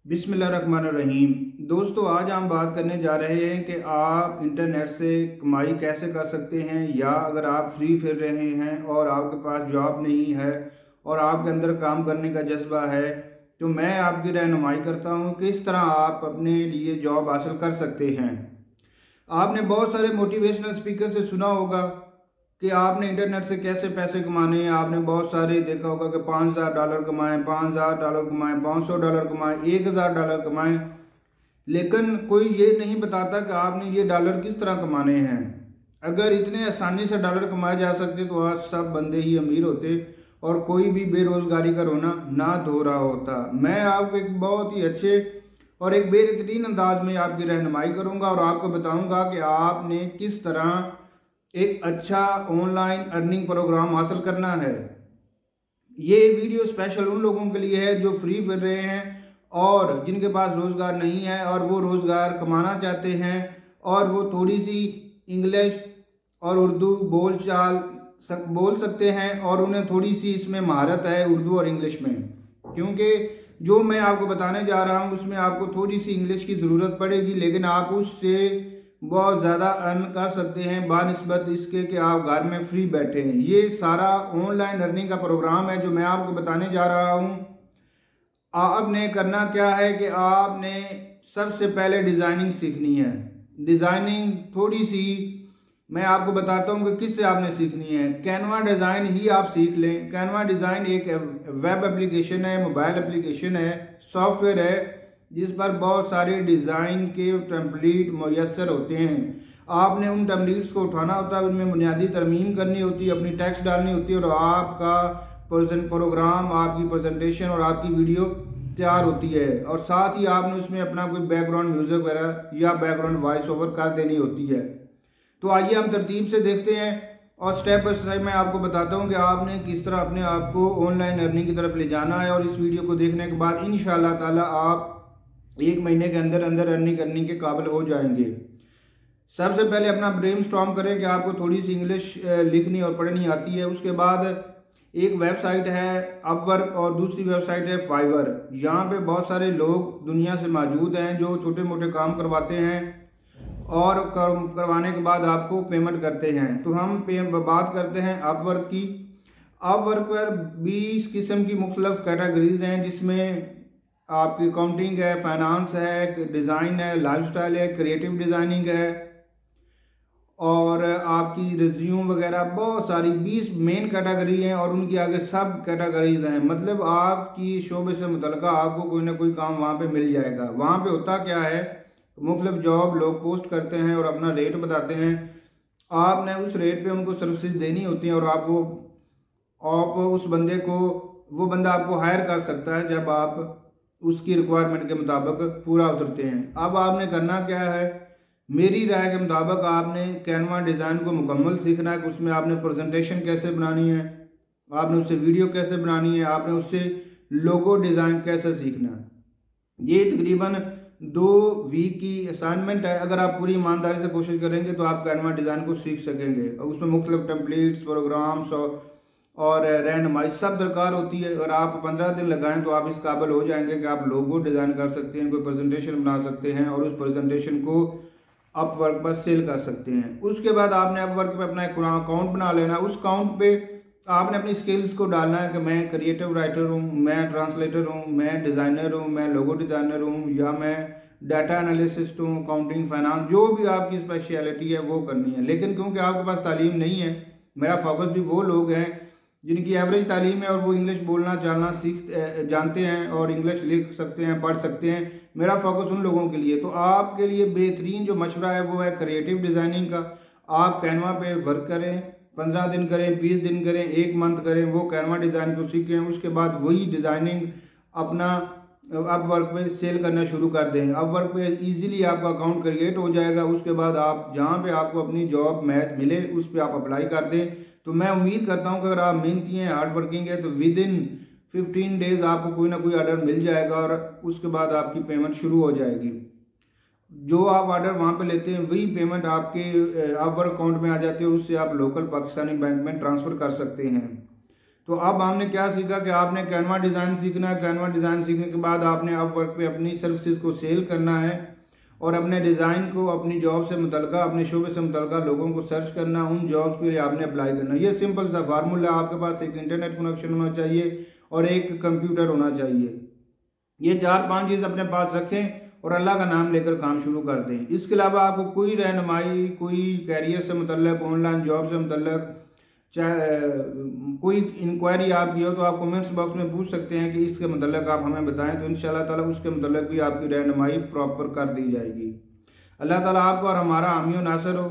बिस्मिल्लाहिर्रहमानिर्रहीम। दोस्तों, आज हम बात करने जा रहे हैं कि आप इंटरनेट से कमाई कैसे कर सकते हैं, या अगर आप फ्री फिर रहे हैं और आपके पास जॉब नहीं है और आपके अंदर काम करने का जज्बा है, तो मैं आपकी रहनुमाई करता हूं किस तरह आप अपने लिए जॉब हासिल कर सकते हैं। आपने बहुत सारे मोटिवेशनल स्पीकर से सुना होगा कि आपने इंटरनेट से कैसे पैसे कमाने हैं। आपने बहुत सारे देखा होगा कि $5,000 कमाएं, $5,000 कमाएं, $500 कमाएं, $1,000 कमाएं, लेकिन कोई ये नहीं बताता कि आपने ये डॉलर किस तरह कमाने हैं। अगर इतने आसानी से डॉलर कमाए जा सकते तो आज सब बंदे ही अमीर होते और कोई भी बेरोजगारी का रोना ना धो रहा होता। मैं आपको एक बहुत ही अच्छे और एक बेहतरीन अंदाज में आपकी रहनुमाई करूंगा और आपको बताऊंगा कि आपने किस तरह एक अच्छा ऑनलाइन अर्निंग प्रोग्राम हासिल करना है। ये वीडियो स्पेशल उन लोगों के लिए है जो फ्री फिर रहे हैं और जिनके पास रोज़गार नहीं है और वो रोज़गार कमाना चाहते हैं और वो थोड़ी सी इंग्लिश और उर्दू बोल सकते हैं और उन्हें थोड़ी सी इसमें महारत है उर्दू और इंग्लिश में, क्योंकि जो मैं आपको बताने जा रहा हूँ उसमें आपको थोड़ी सी इंग्लिश की ज़रूरत पड़ेगी, लेकिन आप उससे बहुत ज़्यादा अर्न कर सकते हैं बानिस्बत इसके कि आप घर में फ्री बैठे हैं। ये सारा ऑनलाइन अर्निंग का प्रोग्राम है जो मैं आपको बताने जा रहा हूँ। आपने करना क्या है कि आपने सबसे पहले डिज़ाइनिंग सीखनी है। डिज़ाइनिंग थोड़ी सी मैं आपको बताता हूँ कि किससे आपने सीखनी है। कैनवा डिज़ाइन ही आप सीख लें। कैनवा डिज़ाइन एक वेब एप्लीकेशन है, मोबाइल एप्लीकेशन है, सॉफ्टवेयर है जिस पर बहुत सारे डिज़ाइन के टेम्पलेट मुयस्सर होते हैं। आपने उन टेम्पलेट्स को उठाना होता है, उनमें बुनियादी तरमीम करनी होती है, अपनी टेक्स्ट डालनी होती है और आपका प्रोग्राम, आपकी प्रेजेंटेशन और आपकी वीडियो तैयार होती है। और साथ ही आपने उसमें अपना कोई बैकग्राउंड म्यूज़िक वगैरह या बैकग्राउंड वॉइस ओवर कर देनी होती है। तो आइए हम तरतीब से देखते हैं और स्टेप बाय स्टेप मैं आपको बताता हूँ कि आपने किस तरह अपने आप को ऑनलाइन अर्निंग की तरफ ले जाना है। और इस वीडियो को देखने के बाद इंशाअल्लाह ताला आप 1 महीने के अंदर अंदर अर्निंग करने के काबिल हो जाएंगे। सबसे पहले अपना ब्रेनस्टॉर्म करें कि आपको थोड़ी सी इंग्लिश लिखनी और पढ़नी आती है। उसके बाद एक वेबसाइट है अपवर्क और दूसरी वेबसाइट है फाइवर। यहाँ पे बहुत सारे लोग दुनिया से मौजूद हैं जो छोटे मोटे काम करवाते हैं और करवाने के बाद आपको पेमेंट करते हैं। तो हम बात करते हैं अपवर्क की। अपवर्क पर 20 किस्म की मुख्तलिफ कैटेगरीज हैं जिसमें आपकी अकाउंटिंग है, फाइनेंस है, डिज़ाइन है, लाइफस्टाइल है, क्रिएटिव डिज़ाइनिंग है और आपकी रिज्यूम वगैरह बहुत सारी 20 मेन कैटेगरी हैं और उनकी आगे सब कैटेगरीज हैं। मतलब आपकी शोबे से मुतल्लिका आपको कोई ना कोई काम वहाँ पे मिल जाएगा। वहाँ पे होता क्या है, मुख्तलिफ जॉब लोग पोस्ट करते हैं और अपना रेट बताते हैं। आपने उस रेट पे उनको सर्विसेज देनी होती हैं और आप उस बंदे को, वो बंदा आपको हायर कर सकता है जब आप उसकी रिक्वायरमेंट के मुताबिक पूरा उतरते हैं। अब आपने करना क्या है, मेरी राय के मुताबिक आपने कैनवा डिज़ाइन को मुकम्मल सीखना है कि उसमें आपने प्रेजेंटेशन कैसे बनानी है, आपने उससे वीडियो कैसे बनानी है, आपने उससे लोगो डिज़ाइन कैसे सीखना है। ये तकरीबन 2 वीक की असाइनमेंट है। अगर आप पूरी ईमानदारी से कोशिश करेंगे तो आप कैनवा डिज़ाइन को सीख सकेंगे। उसमें मुख्तलिफ टेम्पलेट्स, प्रोग्राम्स और रहनुमाई सब दरकार होती है। अगर आप 15 दिन लगाएं तो आप इस काबिल हो जाएंगे कि आप लोगो डिज़ाइन कर सकते हैं, कोई प्रेजेंटेशन बना सकते हैं और उस प्रेजेंटेशन को अपवर्क पर सेल कर सकते हैं। उसके बाद आपने अपवर्क पे अपना एक अकाउंट बना लेना। उस अकाउंट पे आपने अपनी स्किल्स को डालना है कि मैं क्रिएटिव राइटर हूँ, मैं ट्रांसलेटर हूँ, मैं डिज़ाइनर हूँ, मैं लोगो डिज़ाइनर हूँ, या मैं डाटा एनालिसिस्ट हूँ, अकाउंटिंग, फाइनेंस, जो भी आपकी स्पेशलिटी है वो करनी है। लेकिन क्योंकि आपके पास तालीम नहीं है, मेरा फोकस भी वो लोग हैं जिनकी एवरेज तालीम है और वो इंग्लिश बोलना चालना जानते हैं और इंग्लिश लिख सकते हैं, पढ़ सकते हैं। मेरा फोकस उन लोगों के लिए। तो आपके लिए बेहतरीन जो मशवरा है वो है क्रिएटिव डिज़ाइनिंग का। आप कैनवा पे वर्क करें, 15 दिन करें, 20 दिन करें, 1 मंथ करें, वो कैनवा डिज़ाइन को सीखें। उसके बाद वही डिज़ाइनिंग अपना अपवर्क पे सेल करना शुरू कर दें। अपवर्क पे इजीली आपका अकाउंट क्रिएट हो जाएगा। उसके बाद आप जहाँ पे आपको अपनी जॉब मैच मिले उस पर आप अप्लाई कर दें। तो मैं उम्मीद करता हूँ कि अगर आप मेहनती हैं, हार्ड वर्किंग है, तो विद इन 15 डेज आपको कोई ना कोई ऑर्डर मिल जाएगा और उसके बाद आपकी पेमेंट शुरू हो जाएगी। जो आप ऑर्डर वहाँ पे लेते हैं वही पेमेंट आपके अपवर्क अकाउंट में आ जाती है, उससे आप लोकल पाकिस्तानी बैंक में ट्रांसफ़र कर सकते हैं। तो अब हमने क्या सीखा कि आपने कैनवा डिज़ाइन सीखना है। कैनवा डिज़ाइन सीखने के बाद आपने अपवर्क पे अपनी सर्विसेज को सेल करना है और अपने डिज़ाइन को अपनी जॉब से मुतल्लिका, अपने शोबे से मुतल्लिका लोगों को सर्च करना, उन जॉब्स के लिए आपने अप्लाई करना। ये सिंपल सा फार्मूला, आपके पास एक इंटरनेट कनेक्शन होना चाहिए और एक कंप्यूटर होना चाहिए। ये 4-5 चीज़ अपने पास रखें और अल्लाह का नाम लेकर काम शुरू कर दें। इसके अलावा आपको कोई रहनुमाई, कोई कैरियर से मुतल्लिक, ऑनलाइन जॉब से मुतल्लिक, चाहे कोई इंक्वायरी आपकी हो तो आप कमेंट्स बॉक्स में पूछ सकते हैं कि इसके मुतल्लिक आप हमें बताएं, तो इंशाअल्लाह ताला उसके मुतल्लिक भी आपकी रहनुमाई प्रॉपर कर दी जाएगी। अल्लाह ताला आपको और हमारा हामी व नासिर हो।